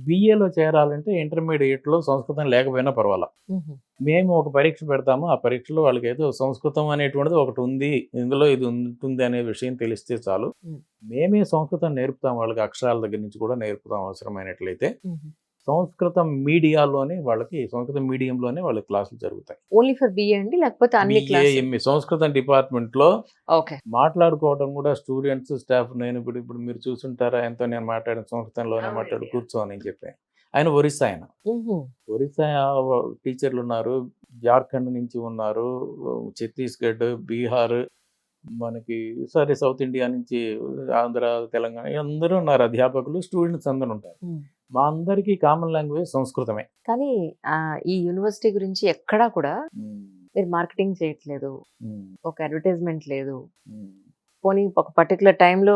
బిఏలో చేరాలంటే ఇంటర్మీడియట్లో సంస్కృతం లేకపోయినా పర్వాలా. మేము ఒక పరీక్ష పెడతాము. ఆ పరీక్షలో వాళ్ళకి ఏదో సంస్కృతం అనేటువంటిది ఒకటి ఉంది. ఇందులో ఇది ఉంటుంది అనే విషయం తెలిస్తే చాలు. మేమే సంస్కృతం నేర్పుతాం వాళ్ళకి. అక్షరాల దగ్గర నుంచి కూడా నేర్పుతాం అవసరమైనట్లయితే. సంస్కృతం మీడియాలోనే వాళ్ళకి సంస్కృతం మీడియంలోనే వాళ్ళకి క్లాసులు జరుగుతాయి. ఓన్లీ ఫర్ బిఏ అండి లేకపోతే అన్ని బిఏ, క్లాస్? ఎంఏ సంస్కృతం డిపార్ట్మెంట్లో ఓకే. మాట్లాడుకోవడం కూడా స్టూడెంట్స్, స్టాఫ్. నేను ఇప్పుడు మీరు చూసుంటారా, ఎంతో నేను మాట్లాడిన సంస్కృతంలోనే మాట్లాడు కూర్చోని చెప్పి. ఆయన ఒరిస్సా ఆయన. ఒరిస్సా టీచర్లు ఉన్నారు, జార్ఖండ్ నుంచి ఉన్నారు, ఛత్తీస్గఢ్, బీహార్, మనకి సౌత్ ఇండియా నుంచి ఆంధ్ర, తెలంగాణ అందరూ ఉన్నారు అధ్యాపకులు, స్టూడెంట్స్ అందరూ ఉంటారు. మా అందరికీ కామన్ లాంగ్వేజ్ సంస్కృతమే. కానీ ఈ యూనివర్సిటీ గురించి ఎక్కడా కూడా మీరు మార్కెటింగ్ చేయట్లేదు, ఒక అడ్వర్టైజ్మెంట్ లేదు, పోనీ ఒక పర్టికులర్ టైంలో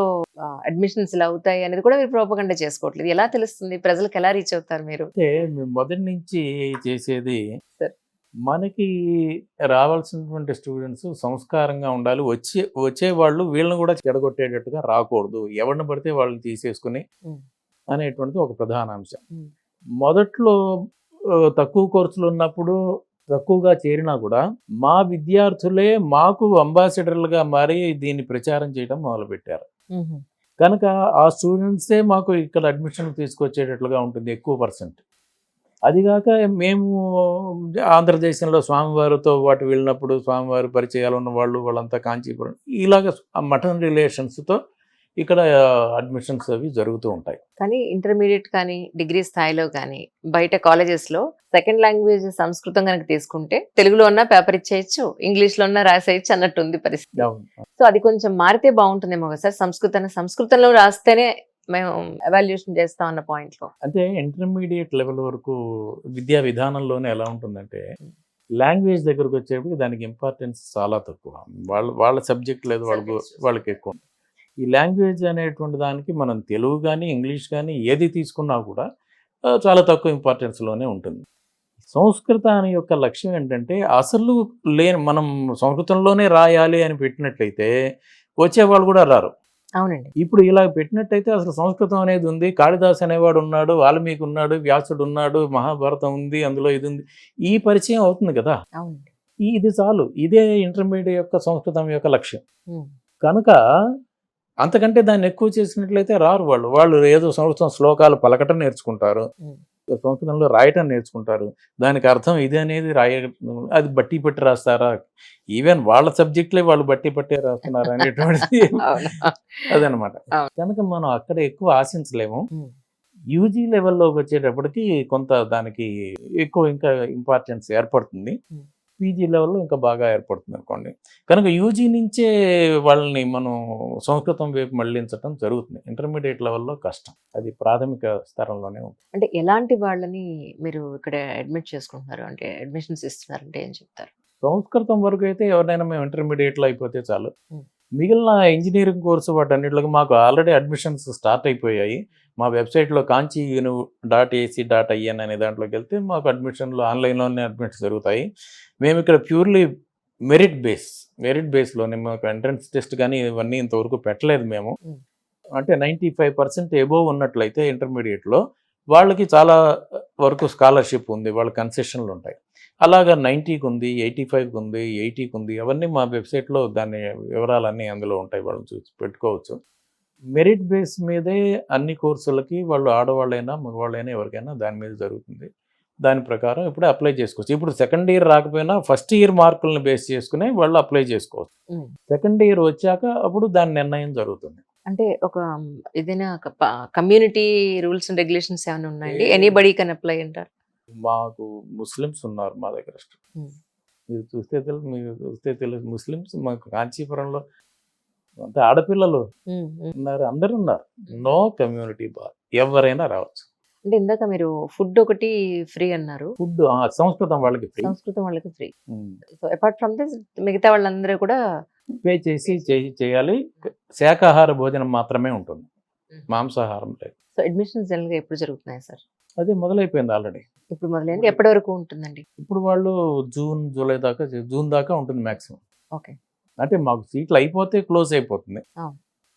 అడ్మిషన్స్ ఇలా అవుతాయి అనేది కూడా మీరు ప్రోపగండా చేసుకోవట్లేదు. ఎలా తెలుస్తుంది? ప్రజలకు ఎలా రీచ్ అవుతారు మీరు? అంటే మేము మొదటి నుంచి చేసేది సార్, మనకి రావాల్సినటువంటి స్టూడెంట్స్ సంస్కారంగా ఉండాలి. వచ్చేవాళ్ళు వీళ్ళని కూడా చెడగొట్టేటట్టుగా రాకూడదు. ఎవరిని పడితే వాళ్ళని తీసేసుకుని అనేటువంటిది ఒక ప్రధాన అంశం. మొదట్లో తక్కువ కోర్సులు ఉన్నప్పుడు తక్కువగా చేరినా కూడా మా విద్యార్థులే మాకు అంబాసిడర్లుగా మారి దీన్ని ప్రచారం చేయడం మొదలుపెట్టారు. కనుక ఆ స్టూడెంట్సే మాకు ఇక్కడ అడ్మిషన్ తీసుకొచ్చేటట్లుగా ఉంటుంది ఎక్కువ పర్సెంట్. అదిగాక మేము ఆంధ్రదేశంలో స్వామివారితో పాటు వెళ్ళినప్పుడు స్వామివారి పరిచయాలు ఉన్న వాళ్ళు వాళ్ళంతా కాంచీపురం ఇలాగ మటన్ రిలేషన్స్తో ఇక్కడ అడ్మిషన్స్ అవి జరుగుతూ ఉంటాయి. కానీ ఇంటర్మీడియట్ కానీ డిగ్రీ స్థాయిలో కానీ బయట కాలేజెస్లో సెకండ్ లాంగ్వేజ్ సంస్కృతం కనుక తీసుకుంటే తెలుగులో ఉన్న పేపర్ ఇచ్చేయచ్చు, ఇంగ్లీష్లో ఉన్న రాసేయచ్చు అన్నట్టు ఉంది పరిస్థితి. సో అది కొంచెం మారితే బాగుంటుందేమో కదా సార్. సంస్కృతంలో రాస్తేనే మేము ఎవాల్యుయేషన్ చేస్తాం అన్న పాయింట్లో. అంటే ఇంటర్మీడియట్ లెవెల్ వరకు విద్యా విధానంలోనే ఎలా ఉంటుందంటే లాంగ్వేజ్ దగ్గరకు వచ్చేప్పటికి దానికి ఇంపార్టెన్స్ చాలా తక్కువ. వాళ్ళ సబ్జెక్ట్ లేదు, వాళ్ళకి ఎక్కువ. ఈ లాంగ్వేజ్ అనేటువంటి దానికి మనం తెలుగు కానీ ఇంగ్లీష్ కానీ ఏది తీసుకున్నా కూడా చాలా తక్కువ ఇంపార్టెన్స్లోనే ఉంటుంది. సంస్కృతాన్ని యొక్క లక్ష్యం ఏంటంటే అసలు మనం సంస్కృతంలోనే రాయాలి అని పెట్టినట్లయితే వచ్చేవాళ్ళు కూడా రారు. అవునండి. ఇప్పుడు ఇలా పెట్టినట్టయితే అసలు సంస్కృతం అనేది ఉంది, కాళిదాస్ అనేవాడు ఉన్నాడు, వాల్మీకి ఉన్నాడు, వ్యాసుడు ఉన్నాడు, మహాభారతం ఉంది, అందులో ఇది ఉంది, ఈ పరిచయం అవుతుంది కదా. ఇది చాలు. ఇదే ఇంటర్మీడియట్ యొక్క సంస్కృతం యొక్క లక్ష్యం. కనుక అంతకంటే దాన్ని ఎక్కువ చేసినట్లయితే రారు వాళ్ళు ఏదో సంస్కృతం శ్లోకాలు పలకటం నేర్చుకుంటారు, సంస్కృతంలో రాయటం నేర్చుకుంటారు. దానికి అర్థం ఇది అనేది అది బట్టి పట్టి రాస్తారా, ఈవెన్ వాళ్ళ సబ్జెక్టులే వాళ్ళు బట్టి పట్టే రాస్తున్నారు అనేటువంటిది అదనమాట. కనుక మనం అక్కడ ఎక్కువ ఆశించలేము. యూజీ లెవెల్లోకి వచ్చేటప్పటికి కొంత దానికి ఎక్కువ ఇంకా ఇంపార్టెన్స్ ఏర్పడుతుంది. పీజీ లెవెల్లో ఇంకా బాగా ఏర్పడుతుంది అనుకోండి. కనుక యూజీ నుంచే వాళ్ళని మనం సంస్కృతం వైపు మళ్లించడం జరుగుతుంది. ఇంటర్మీడియట్ లెవెల్లో కష్టం, అది ప్రాథమిక స్థరంలోనే ఉంటుంది. అంటే ఎలాంటి వాళ్ళని మీరు ఇక్కడ అడ్మిట్ చేసుకుంటున్నారు, అంటే అడ్మిషన్స్ ఇస్తున్నారంటే ఏం చెప్తారు? సంస్కృతం వరకు అయితే ఎవరైనా మేము ఇంటర్మీడియట్లో అయిపోతే చాలు. మిగిలిన ఇంజనీరింగ్ కోర్సు వాటన్నిటికి మాకు ఆల్రెడీ అడ్మిషన్స్ స్టార్ట్ అయిపోయాయి. మా వెబ్సైట్లో kanchi.ac.in అనే దాంట్లోకి వెళ్తే మాకు అడ్మిషన్లు ఆన్లైన్లోనే అడ్మిషన్స్ జరుగుతాయి. మేము ఇక్కడ ప్యూర్లీ మెరిట్ బేస్లోనే మాకు ఎంట్రన్స్ టెస్ట్ కానీ ఇవన్నీ ఇంతవరకు పెట్టలేదు మేము. అంటే 95% ఎబోవ్ ఉన్నట్లయితే ఇంటర్మీడియట్లో వాళ్ళకి చాలా వరకు స్కాలర్షిప్ ఉంది, వాళ్ళ కన్సెషన్లు ఉంటాయి. అలాగా 90కి ఉంది, 85కి ఉంది, 80కి ఉంది. అవన్నీ మా వెబ్సైట్లో దాని వివరాలన్నీ అందులో ఉంటాయి, వాళ్ళు చూసి పెట్టుకోవచ్చు. మెరిట్ బేస్ మీదే అన్ని కోర్సులకి వాళ్ళు ఆడవాళ్ళైనా మగవాళ్ళైనా ఎవరికైనా దాని మీద జరుగుతుంది. దాని ప్రకారం ఇప్పుడు అప్లై చేసుకోవచ్చు. ఇప్పుడు సెకండ్ ఇయర్ రాకపోయినా ఫస్ట్ ఇయర్ మార్కులను బేస్ చేసుకుని వాళ్ళు అప్లై చేసుకోవచ్చు. సెకండ్ ఇయర్ వచ్చాక అప్పుడు దాని నిర్ణయం జరుగుతుంది. అంటే ఒక ఏదైనా కమ్యూనిటీ రూల్స్ అండ్ రెగ్యులేషన్స్ ఏమైనా ఉన్నాయండి? ఎనీబడీ కెన్ అప్లై అంటారు? మాకు ముస్లిమ్స్ ఉన్నారు మా దగ్గర. మీరు చూస్తే తెలుసు ముస్లిమ్స్ మాకు కాంచీపురంలో అంతే ఆడపిల్లలు ఉన్నారు, అందరు ఉన్నారు. నో కమ్యూనిటీ బార్, ఎవరైనా రావచ్చు. అంటే ఇందాక మీరు ఫుడ్ ఒకటి ఫ్రీ అన్నారు. ఫుడ్ సంస్కృతం వాళ్ళకి free. So apart from this మిగతా వాళ్ళందరూ కూడా పే చేసి చేయాలి. శాకాహార భోజనం మాత్రమే ఉంటుంది, మాంసాహారం లేదు. సో అడ్మిషన్స్ జనరల్గా ఎప్పుడు జరుగుతున్నాయి సార్? అది మొదలైపోయింది ఆల్రెడీ. ఇప్పుడు మొదలైంది. ఎప్పటి వరకు ఉంటుందండి? ఇప్పుడు వాళ్ళు జూన్ దాకా ఉంటుంది మ్యాక్సిమం. ఓకే. అంటే మాకు సీట్లు అయిపోతే క్లోజ్ అయిపోతుంది.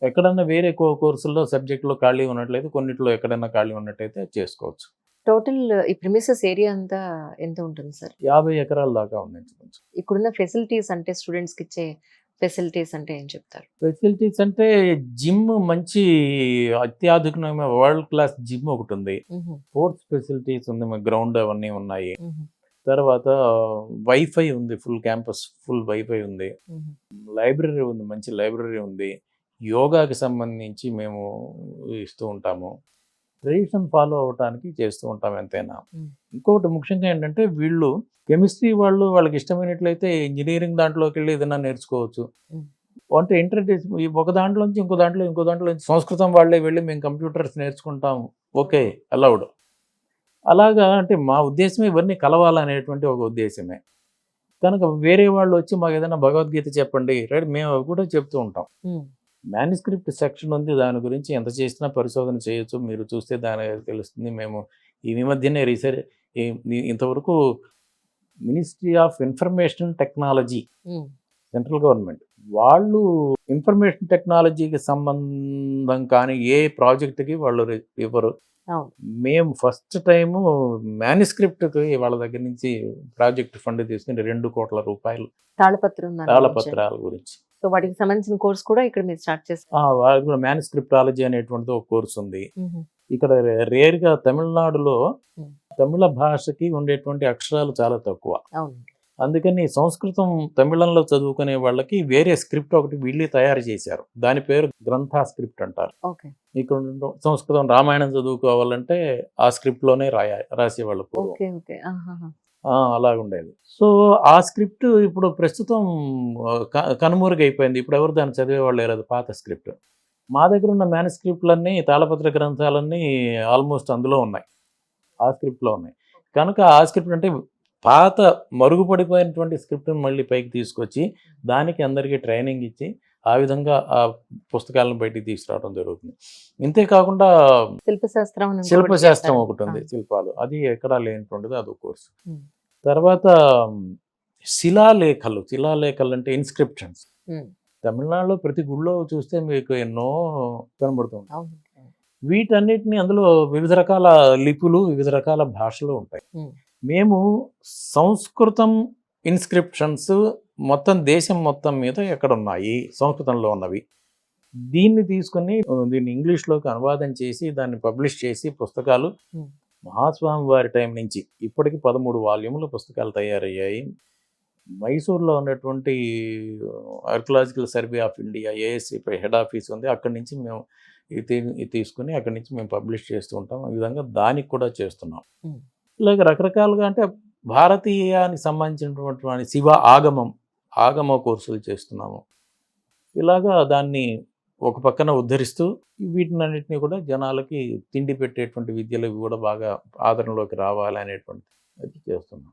ఎక్కడన్నా వేరే కోర్సుల్లో సబ్జెక్టులో ఖాళీ ఉన్నట్లయితే కొన్నిట్లో ఎక్కడన్నా ఖాళీ ఉన్నట్టయితే చేసుకోవచ్చు. టోటల్ ఈ ప్రిమిసెస్ ఏరియా అంతా ఎంత ఉంటుంది సార్? 50 ఎకరాల దాకా ఉంది ఇంచుమించు. ఇక్కడున్న ఫెసిలిటీస్ అంటే స్టూడెంట్స్‌కి ఇచ్చే ఫెసిలిటీస్ అంటే ఏం చెప్తారు? ఫెసిలిటీస్ అంటే జిమ్ మంచి అత్యాధునికమైన వరల్డ్ క్లాస్ జిమ్ ఒకటుంది. హుహు. స్పోర్ట్స్ ఫెసిలిటీస్ ఉంది. గ్రౌండ్ అవన్నీ ఉన్నాయి. హుహు. తర్వాత వైఫై ఉంది. ఫుల్ క్యాంపస్ ఫుల్ వైఫై ఉంది. హుహు. లైబ్రరీ ఉంది. మంచి లైబ్రరీ ఉంది. యోగాకి సంబంధించి మేము ఇస్తూ ఉంటాము. ట్రెడిషన్ ఫాలో అవ్వటానికి చేస్తూ ఉంటాం ఎంతైనా. హ్మ్. ఇంకొకటి ముఖ్యంగా ఏంటంటే వీళ్ళు కెమిస్ట్రీ వాళ్ళకి ఇష్టమైనట్లయితే ఇంజినీరింగ్ దాంట్లోకి వెళ్ళి ఏదైనా నేర్చుకోవచ్చు. హ్మ్. అంటే ఇంటర్‌డిస్ ఒక దాంట్లో నుంచి ఇంకో దాంట్లో నుంచి సంస్కృతం వాళ్ళే వెళ్ళి మేము కంప్యూటర్స్ నేర్చుకుంటాం. ఓకే. అలౌడ్. అలాగా అంటే మా ఉద్దేశ్యం ఇవన్నీ కలవాలనేటువంటి ఒక ఉద్దేశ్యమే. కనుక వేరే వాళ్ళు వచ్చి మాకు ఏదైనా భగవద్గీత చెప్పండి. రైట్ మేము అవి కూడా చెప్తూ ఉంటాం. హ్మ్. మాన్యుస్క్రిప్ట్ సెక్షన్ ఉంది. దాని గురించి ఎంత చేసినా పరిశోధన చేయొచ్చు. మీరు చూస్తే దాని తెలుస్తుంది. మేము ఈ మధ్యనే ఇంతవరకు మినిస్ట్రీ ఆఫ్ ఇన్ఫర్మేషన్ టెక్నాలజీ హ్మ్. సెంట్రల్ గవర్నమెంట్ వాళ్ళు ఇన్ఫర్మేషన్ టెక్నాలజీకి సంబంధం కానీ ఏ ప్రాజెక్ట్‌కి వాళ్ళు ఇవ్వరు. అవును. మేము ఫస్ట్ టైము మాన్యుస్క్రిప్ట్‌కి వాళ్ళ దగ్గర నుంచి ప్రాజెక్ట్ ఫండ్ తీసుకొని 2,00,00,000 రూపాయలు తాళపత్రం దాని గురించా? తాళపత్రాల గురించి. సో వాటికి సంబంధించిన కోర్స్ కూడా ఇక్కడ మీరు స్టార్ట్ చేశారు. వాళ్ళకి కూడా మాన్యుస్క్రిప్టాలజీ అనేటువంటిది ఒక కోర్స్ ఉంది. హుహు. ఇక్కడ రేర్‌గా తమిళనాడులో హ్మ్. తమిళ భాషకి ఉండేటువంటి అక్షరాలు చాలా తక్కువ. అవునండి. అందుకని సంస్కృతం తమిళంలో చదువుకునే వాళ్ళకి వేరే స్క్రిప్ట్ ఒకటి వీళ్ళే తయారు చేశారు. దాని పేరు గ్రంథ స్క్రిప్ట్ అంటారు. ఓకే. ఇక్కడ సంస్కృతం రామాయణం చదువుకోవాలంటే ఆ స్క్రిప్ట్‌లోనే రాసేవాళ్ళు పూర్వం. ఓకే. ఓకే. ఆహాహా! అలాగుండేది. సో, ఆ స్క్రిప్ట్ ఇప్పుడు ప్రస్తుతం కనుమరుగైపోయింది. ఇప్పుడు ఎవరు దాన్ని చదివేవాళ్ళు లేరు. అది పాత స్క్రిప్ట్. మా దగ్గర ఉన్న మాన్యుస్క్రిప్ట్‌లన్నీ తాళపత్ర గ్రంథాలన్నీ ఆల్మోస్ట్ అందులో ఉన్నాయి. ఆ స్క్రిప్ట్‌లో ఉన్నాయి. కనుక ఆ స్క్రిప్ట్ అంటే పాత మరుగుపడిపోయినటువంటి స్క్రిప్ట్‌ని మళ్ళీ పైకి తీసుకొచ్చి దానికి అందరికీ ట్రైనింగ్ ఇచ్చి ఆ విధంగా ఆ పుస్తకాలను బయటికి తీసుకురావడం జరుగుతుంది. ఇంతే కాకుండా శిల్పశాస్త్రం అని ఇంకొకటి శిల్పశాస్త్రం చేస్తారు. ఒకటుంది. శిల్పాలు. అది ఎక్కడా లేనటువంటిది అదో కోర్స్. హ్మ్. తర్వాత శిలాలేఖలు అంటే ఇన్స్క్రిప్షన్స్. హ్మ్. తమిళనాడులో ప్రతి గుడిలో చూస్తే మీకు ఎన్నో కనబడుతుంది. అవును. వీటన్నిటిని అందులో వివిధ రకాల లిపులు, వివిధ రకాల భాషలు ఉంటాయి. హ్మ్. మేము సంస్కృతం ఇన్స్క్రిప్షన్స్ మొత్తం దేశం మొత్తం మీద ఎక్కడున్నాయి సంస్కృతంలో ఉన్నవి. దీన్ని తీసుకొని దీన్ని ఇంగ్లీష్‌లోకి అనువాదం చేసి దాన్ని పబ్లిష్ చేసి పుస్తకాలు హ్మ్. మహాస్వామి వారి టైం నుంచి ఇప్పటికి 13 వాల్యూముల పుస్తకాలు తయారయ్యాయి. మైసూర్‌లో ఉన్నటువంటి archaeological survey of India ASC head office ఉంది. అక్కడి నుంచి మేము ఇది తీసుకొని అక్కడి నుంచి మేము పబ్లిష్ చేస్తూ ఉంటాం. ఈ విధంగా దానికి కూడా చేస్తున్నాం. హ్మ్. ఇలాగ రకరకాలుగా అంటే భారతీయానికి సంబంధించినటువంటి ఆగమ కోర్సులు చేస్తున్నాము. ఇలాగా దాన్ని ఒక పక్కన ఉద్ధరిస్తూ వీటినన్నిటిని కూడా జనాలకి తిండి పెట్టేటువంటి విద్యలు ఇవి కూడా బాగా ఆదరణలోకి రావాలి అనేటువంటిది చేస్తున్నాం.